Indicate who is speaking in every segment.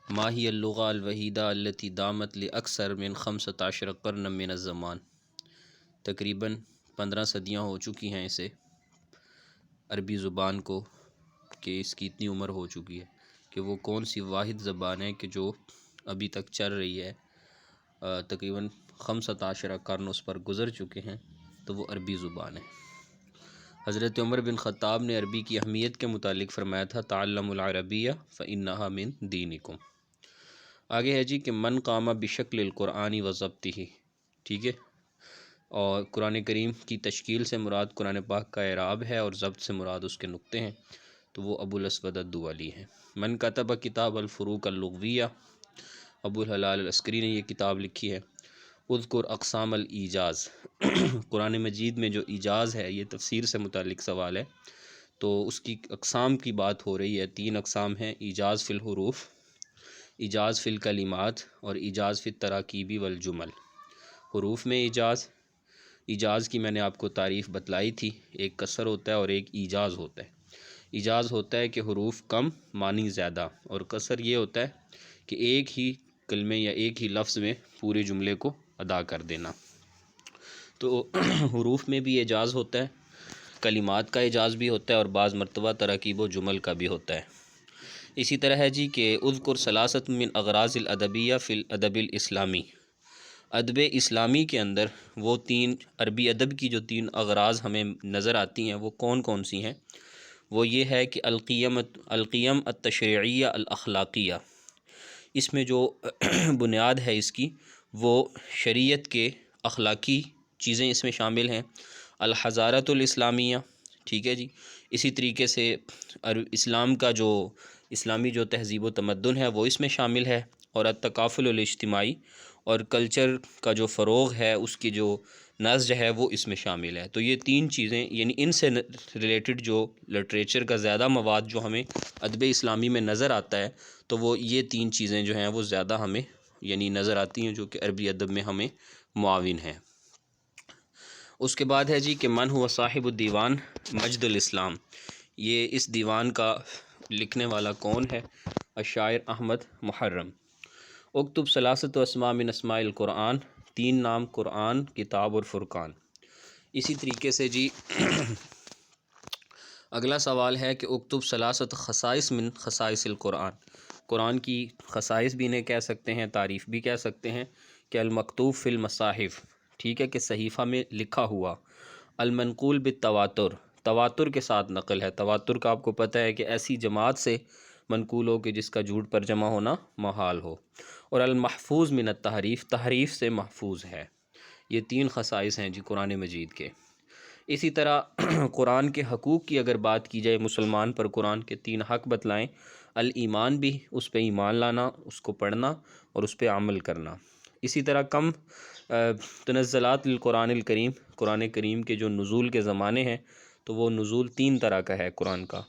Speaker 1: ما هي اللغة الوحيدة التي دامت لأكثر من 15 قرن من الزمان۔ تقریباً 15 صدیاں ہو چکی ہیں اسے عربی زبان کو، کہ اس کی اتنی عمر ہو چکی ہے کہ وہ کون سی واحد زبان ہے کہ جو ابھی تک چل رہی ہے۔ تقریباً 15 قرن اس پر گزر چکے ہیں، تو وہ عربی زبان ہے۔ حضرت عمر بن خطاب نے عربی کی اہمیت کے متعلق فرمایا تھا تعلموا العربیہ فإنہا من دینکم۔ آگے ہے جی کہ من قام بشکل القرآن و ضبطہ، ٹھیک ہے، اور قرآن کریم کی تشکیل سے مراد قرآن پاک کا اعراب ہے اور ضبط سے مراد اس کے نقطے ہیں، تو وہ ابو الاسود الدؤلی ہے۔ من کتب کتاب الفروق اللغویہ، ابو الحلال العسکری نے یہ کتاب لکھی ہے۔ اذکر اقسام الایجاز، قرآن مجید میں جو ایجاز ہے، یہ تفسیر سے متعلق سوال ہے، تو اس کی اقسام کی بات ہو رہی ہے۔ 3 اقسام ہیں: ایجاز فی الحروف، ایجاز فی الکلمات، اور ایجاز فی التراکیب والجمل۔ حروف میں ایجاز کی میں نے آپ کو تعریف بتلائی تھی، ایک کسر ہوتا ہے اور ایک ایجاز ہوتا ہے۔ ایجاز ہوتا ہے کہ حروف کم معنی زیادہ، اور کسر یہ ہوتا ہے کہ ایک ہی کلمے یا ایک ہی لفظ میں پورے جملے کو ادا کر دینا۔ تو حروف میں بھی اعجاز ہوتا ہے، کلمات کا اعجاز بھی ہوتا ہے، اور بعض مرتبہ تراکیب و جمل کا بھی ہوتا ہے۔ اسی طرح ہے جی کہ اذکر ثلاثۃ من اغراض الادبیہ فی الادب الاسلامی، ادب اسلامی کے اندر وہ 3 عربی ادب کی جو 3 اغراض ہمیں نظر آتی ہیں وہ کون کون سی ہیں؟ وہ یہ ہے کہ القیم التشریعیہ الاخلاقیہ، اس میں جو بنیاد ہے اس کی وہ شریعت کے اخلاقی چیزیں اس میں شامل ہیں۔ الحضارۃ الاسلامیہ، ٹھیک ہے جی، اسی طریقے سے اسلام کا جو اسلامی جو تہذیب و تمدن ہے وہ اس میں شامل ہے، اور التکافل الاجتماعی، اور کلچر کا جو فروغ ہے اس کی جو نسج ہے وہ اس میں شامل ہے۔ تو یہ 3 چیزیں، یعنی ان سے ریلیٹڈ جو لٹریچر کا زیادہ مواد جو ہمیں ادب اسلامی میں نظر آتا ہے، تو وہ یہ 3 چیزیں جو ہیں وہ زیادہ ہمیں یعنی نظر آتی ہیں جو کہ عربی ادب میں ہمیں معاون ہیں۔ اس کے بعد ہے جی کہ من ہوا صاحب الدیوان مجد الاسلام، یہ اس دیوان کا لکھنے والا کون ہے؟ الشاعر احمد محرم۔ اکتب ثلاثۃ اسماء من اسماء القرآن، 3 نام قرآن، کتاب اور فرقان۔ اسی طریقے سے جی اگلا سوال ہے کہ اکتب ثلاثۃ خصائص من خصائص القرآن، قرآن کی خصائص بھی انہیں کہہ سکتے ہیں، تعریف بھی کہہ سکتے ہیں، کہ المکتوب فی المصاحف، ٹھیک ہے، کہ صحیفہ میں لکھا ہوا۔ المنقول بالتواتر، تواتر کے ساتھ نقل ہے۔ تواتر کا آپ کو پتہ ہے کہ ایسی جماعت سے منقول ہو کہ جس کا جھوٹ پر جمع ہونا محال ہو۔ اور المحفوظ من التحریف، تحریف سے محفوظ ہے۔ یہ 3 خصائص ہیں جی قرآن مجید کے۔ اسی طرح قرآن کے حقوق کی اگر بات کی جائے، مسلمان پر قرآن کے 3 حق بتلائیں۔ الایمان بھی، اس پہ ایمان لانا، اس کو پڑھنا اور اس پہ عمل کرنا۔ اسی طرح کم تنزلات للقرآن الکریم، قرآن کریم کے جو نزول کے زمانے ہیں، تو وہ نزول 3 طرح کا ہے قرآن کا۔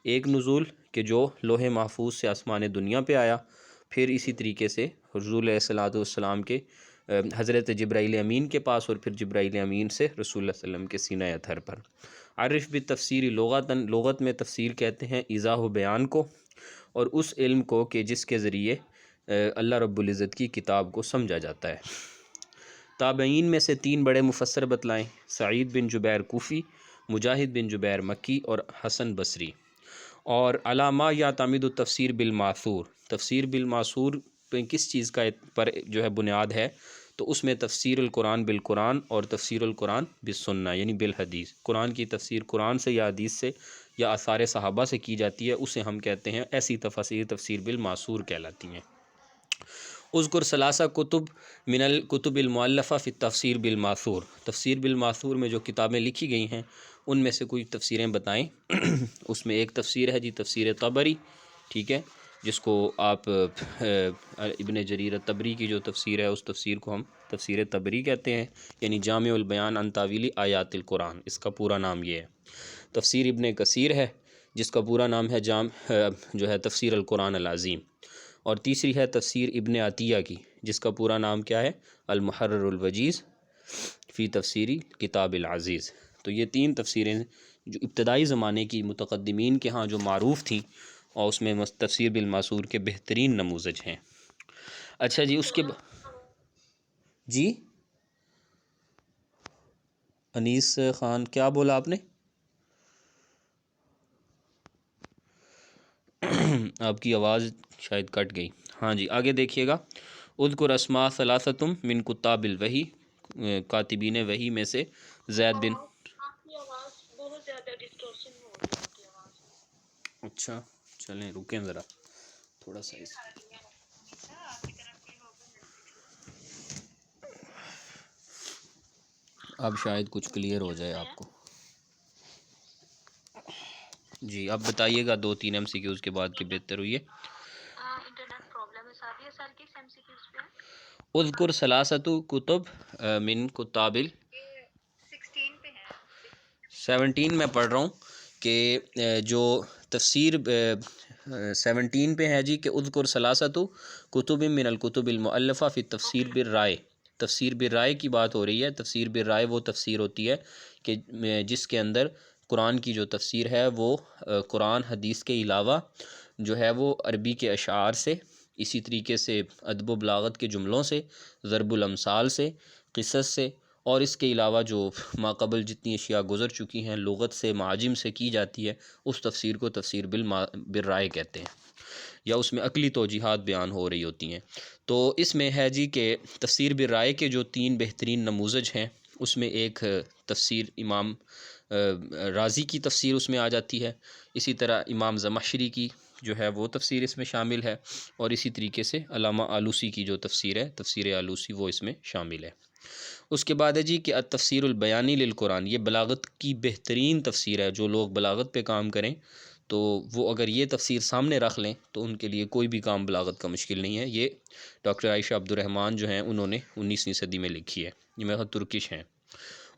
Speaker 1: ایک نزول کہ جو لوح محفوظ سے آسمان دنیا پہ آیا، پھر اسی طریقے سے حضور علیہ الصلوۃ والسلام کے حضرت جبرائیل امین کے پاس، اور پھر جبرائیل امین سے رسول اللہ صلی اللہ علیہ وسلم کے سینہ اطہر پر۔ عرف بالتفسیر لغتاً، لغت میں تفسیر کہتے ہیں ایضاح و بیان کو، اور اس علم کو کہ جس کے ذریعے اللہ رب العزت کی کتاب کو سمجھا جاتا ہے۔ تابعین میں سے 3 بڑے مفسر بتلائیں۔ سعید بن جبیر کوفی، مجاہد بن جبیر مکی، اور حسن بصری۔ اور علامہ یعتمد التفسیر بالماثور، تفسیر بالماثور پہ کس چیز کا پر جو ہے بنیاد ہے؟ تو اس میں تفسیر القرآن بالقرآن اور تفسیر القرآن بالسنہ، یعنی بالحدیث، قرآن کی تفسیر قرآن سے یا حدیث سے یا آثار صحابہ سے کی جاتی ہے، اسے ہم کہتے ہیں، ایسی تفاسیر تفسیر بالماثور کہلاتی ہیں۔ اذکر ثلاثہ کتب من الکتب المؤلفہ فی التفسیر بالماثور، تفسیر بالماثور میں جو کتابیں لکھی گئی ہیں ان میں سے کوئی تفسیریں بتائیں۔ اس میں ایک تفسیر ہے جی تفسیر طبری، ٹھیک ہے، جس کو آپ ابن جریر طبری کی جو تفسیر ہے اس تفسیر کو ہم تفسیر طبری کہتے ہیں، یعنی جامع البیان عن تاویل آیات القرآن، اس کا پورا نام یہ ہے۔ تفسیر ابن کثیر ہے جس کا پورا نام ہے جو ہے تفسیر القرآن العظیم۔ اور تیسری ہے تفسیر ابن عطیہ کی، جس کا پورا نام کیا ہے؟ المحرر الوجیز فی تفسیری کتاب العزیز۔ تو یہ 3 تفسیریں جو ابتدائی زمانے کی متقدمین کے ہاں جو معروف تھیں، اور اس میں تفسیر بالماسور کے بہترین نموذج ہیں۔ اچھا جی، اس کے جی انیس خان کیا بولا آپ نے؟ آپ کی آواز شاید کٹ گئی۔ ہاں جی، آگے دیکھیے گا، اذکر اسماء ثلاثۃ من کتاب الوحی، کاتبین وحی میں سے زید بن،
Speaker 2: آپ کی آواز بہت زیادہ ڈسٹورشن ہو رہی ہے آپ کی آواز میں۔
Speaker 1: اچھا چلیں رکیں ذرا تھوڑا سا اب شاید کچھ کلیئر ہو جائے آپ کو۔ جی اب بتائیے گا 2-3 ایم سی کیوز کے بعد کہ بہتر ہوئی ہے؟
Speaker 2: انٹرنیٹ پرابلم ہے صاحب، یہ سر کس ایم سی کیوز پہ ہے؟
Speaker 1: اذکر ثلاثۃ کتب من کتاب
Speaker 2: 16 پہ ہے۔
Speaker 1: 17 میں پڑھ رہا ہوں کہ جو تفسیر 17 پہ ہے جی کہ اذکر ثلاثۃ کتب من الکتب المؤلفہ فی تفسیر بالرائے، تفسیر بالرائے کی بات ہو رہی ہے۔ تفسیر بالرائے وہ تفسیر ہوتی ہے کہ جس کے اندر قرآن کی جو تفسیر ہے وہ قرآن حدیث کے علاوہ جو ہے وہ عربی کے اشعار سے، اسی طریقے سے ادب و بلاغت کے جملوں سے، ضرب الامثال سے، قصص سے، اور اس کے علاوہ جو ماقبل جتنی اشیاء گزر چکی ہیں لغت سے، معاجم سے کی جاتی ہے، اس تفسیر کو تفسیر بالرائے کہتے ہیں، یا اس میں عقلی توجیحات بیان ہو رہی ہوتی ہیں۔ تو اس میں ہے جی کہ تفسیر بالرائے کے جو 3 بہترین نموذج ہیں، اس میں ایک تفسیر امام رازی کی تفسیر اس میں آ جاتی ہے، اسی طرح امام زمخشری کی جو ہے وہ تفسیر اس میں شامل ہے، اور اسی طریقے سے علامہ آلوسی کی جو تفسیر ہے، تفسیر آلوسی، وہ اس میں شامل ہے۔ اس کے بعد ہے جی کہ التفسیر البیانی للقرآن، یہ بلاغت کی بہترین تفسیر ہے۔ جو لوگ بلاغت پہ کام کریں تو وہ اگر یہ تفسیر سامنے رکھ لیں تو ان کے لیے کوئی بھی کام بلاغت کا مشکل نہیں ہے۔ یہ ڈاکٹر عائشہ عبدالرحمن جو ہیں انہوں نے 19ویں صدی میں لکھی ہے، یہ میرا ترکش ہیں۔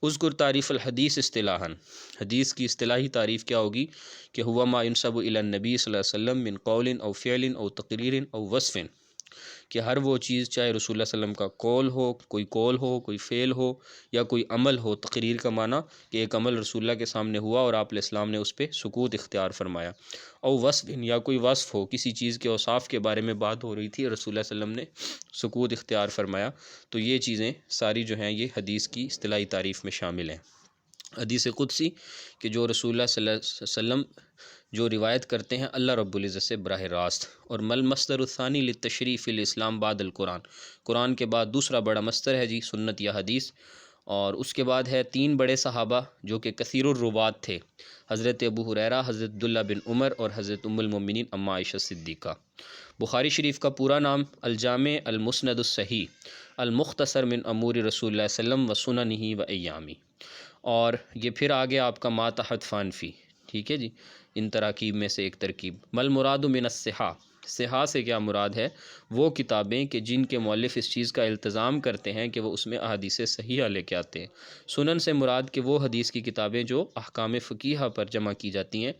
Speaker 1: اذکر تعریف الحدیث اصطلاحاً، حدیث کی اصطلاحی تعریف کیا ہوگی کہ ہوا ما ینسب الی النبی صلی اللہ علیہ وسلم من قول او فعل او تقریر او وصف، کہ ہر وہ چیز چاہے رسول اللہ صلی اللہ علیہ وسلم کا قول ہو، کوئی فعل ہو یا کوئی عمل ہو۔ تقریر کا معنی کہ ایک عمل رسول اللہ کے سامنے ہوا اور آپ علیہ السلام نے اس پہ سکوت اختیار فرمایا، او وصف، یا کوئی وصف ہو، کسی چیز کے اوصاف کے بارے میں بات ہو رہی تھی اور رسول اللہ صلی اللہ علیہ وسلم نے سکوت اختیار فرمایا، تو یہ چیزیں ساری جو ہیں یہ حدیث کی اصطلاحی تعریف میں شامل ہیں۔ حدیث قدسی کہ جو رسول اللہ صلی اللہ علیہ وسلم جو روایت کرتے ہیں اللہ رب العزت سے براہ راست، اور مل مصدر الثانی للتشریف الاسلام بعد القرآن، قرآن کے بعد دوسرا بڑا مصدر ہے جی سنت یا حدیث، اور اس کے بعد ہے 3 بڑے صحابہ جو کہ کثیر الروات تھے، حضرت ابو ہریرہ، حضرت عبداللہ بن عمر اور حضرت ام المؤمنین اما عائشہ صدیقہ۔ بخاری شریف کا پورا نام الجامع المسند الصحیح المختصر من امور رسول اللہ صلی اللہ علیہ وسلم و سننہ و ایامی، اور یہ پھر آگے آپ کا ما تحت فانفی، ٹھیک ہے جی، ان تراکیب میں سے ایک ترکیب۔ مل مراد من الصحاح، صحاح سے کیا مراد ہے؟ وہ کتابیں کہ جن کے مؤلف اس چیز کا التزام کرتے ہیں کہ وہ اس میں احادیث صحیحہ لے کے آتے ہیں۔ سنن سے مراد کہ وہ حدیث کی کتابیں جو احکام فقیہہ پر جمع کی جاتی ہیں،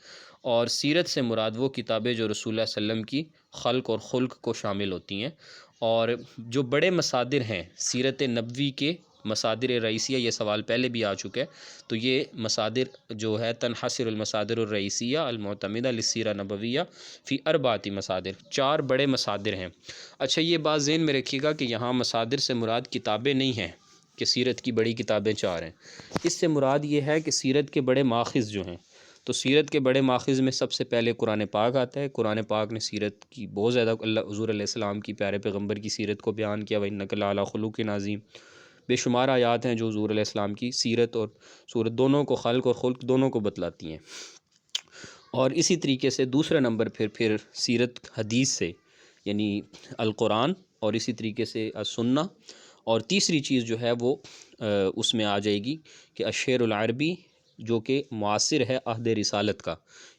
Speaker 1: اور سیرت سے مراد وہ کتابیں جو رسول اللہ صلی اللہ علیہ وسلم کی خلق اور خلق کو شامل ہوتی ہیں، اور جو بڑے مصادر ہیں سیرت نبوی کے مصادر رئیسیہ، یہ سوال پہلے بھی آ چکا ہے، تو یہ مصادر جو ہے تنحصر المصادر الرئیسیہ المعتمدہ للسیرہ نبویہ فی اربعۃ مصادر، 4 بڑے مصادر ہیں۔ اچھا یہ بات ذہن میں رکھیے گا کہ یہاں مصادر سے مراد کتابیں نہیں ہیں کہ سیرت کی بڑی کتابیں 4 ہیں، اس سے مراد یہ ہے کہ سیرت کے بڑے ماخذ جو ہیں، تو سیرت کے بڑے ماخذ میں سب سے پہلے قرآن پاک آتا ہے۔ قرآن پاک نے سیرت کی بہت زیادہ، اللہ حضور علیہ السلام کی پیارے پیغمبر کی سیرت کو بیان کیا، وَإِنَّكَ لَعَلَىٰ خُلُقٍ عَظِيمٍ، بے شمار آیات ہیں جو حضور علیہ السلام کی سیرت اور صورت دونوں کو، خلق اور خلق دونوں کو بتلاتی ہیں۔ اور اسی طریقے سے دوسرے نمبر پھر سیرت حدیث سے یعنی القرآن، اور اسی طریقے سے السنہ، اور تیسری چیز جو ہے وہ اس میں آ جائے گی کہ الشعر العربی، جو کہ معاصر ہے عہد رسالت کا،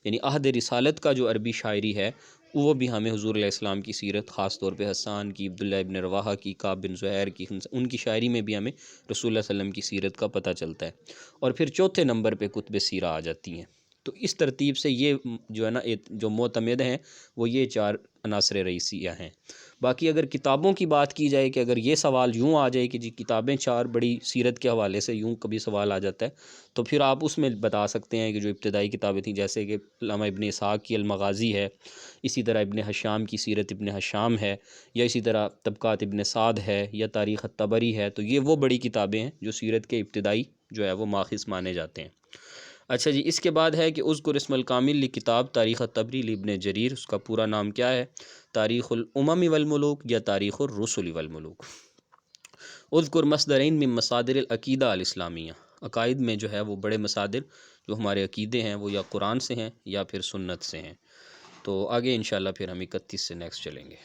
Speaker 1: یعنی عہد رسالت کا جو عربی شاعری ہے وہ بھی ہمیں حضور علیہ السلام کی سیرت، خاص طور پہ حسان کی، عبداللہ ابن رواحہ کی، کعب بن زہیر کی، ان کی شاعری میں بھی ہمیں رسول اللہ صلی اللہ علیہ وسلم کی سیرت کا پتہ چلتا ہے۔ اور پھر چوتھے نمبر پہ کتب سیرہ آ جاتی ہیں۔ تو اس ترتیب سے یہ جو ہے نا جو معتمد ہیں وہ یہ 4 عناصر رئیسیہ ہیں۔ باقی اگر کتابوں کی بات کی جائے کہ اگر یہ سوال یوں آ جائے کہ جی کتابیں 4 بڑی سیرت کے حوالے سے یوں کبھی سوال آ جاتا ہے تو پھر آپ اس میں بتا سکتے ہیں کہ جو ابتدائی کتابیں تھیں جیسے کہ علامہ ابن اسحاق کی المغازی ہے، اسی طرح ابن حشام کی سیرت ابن حشام ہے، یا اسی طرح طبقات ابن سعد ہے، یا تاریخ الطبری ہے، تو یہ وہ بڑی کتابیں ہیں جو سیرت کے ابتدائی جو ہے وہ ماخذ مانے جاتے ہیں۔ اچھا جی، اس کے بعد ہے کہ اذکر اسم الکامل لکتاب تاریخ الطبری لابن جریر، اس کا پورا نام کیا ہے؟ تاریخ الامم والملوک یا تاریخ الرسل والملوک۔ اذکر مصدرین من مصادر العقیدہ الاسلامیہ، عقائد میں جو ہے وہ بڑے مصادر جو ہمارے عقیدے ہیں وہ یا قرآن سے ہیں یا پھر سنت سے ہیں۔ تو آگے انشاءاللہ پھر ہم 31 سے نیکسٹ چلیں گے۔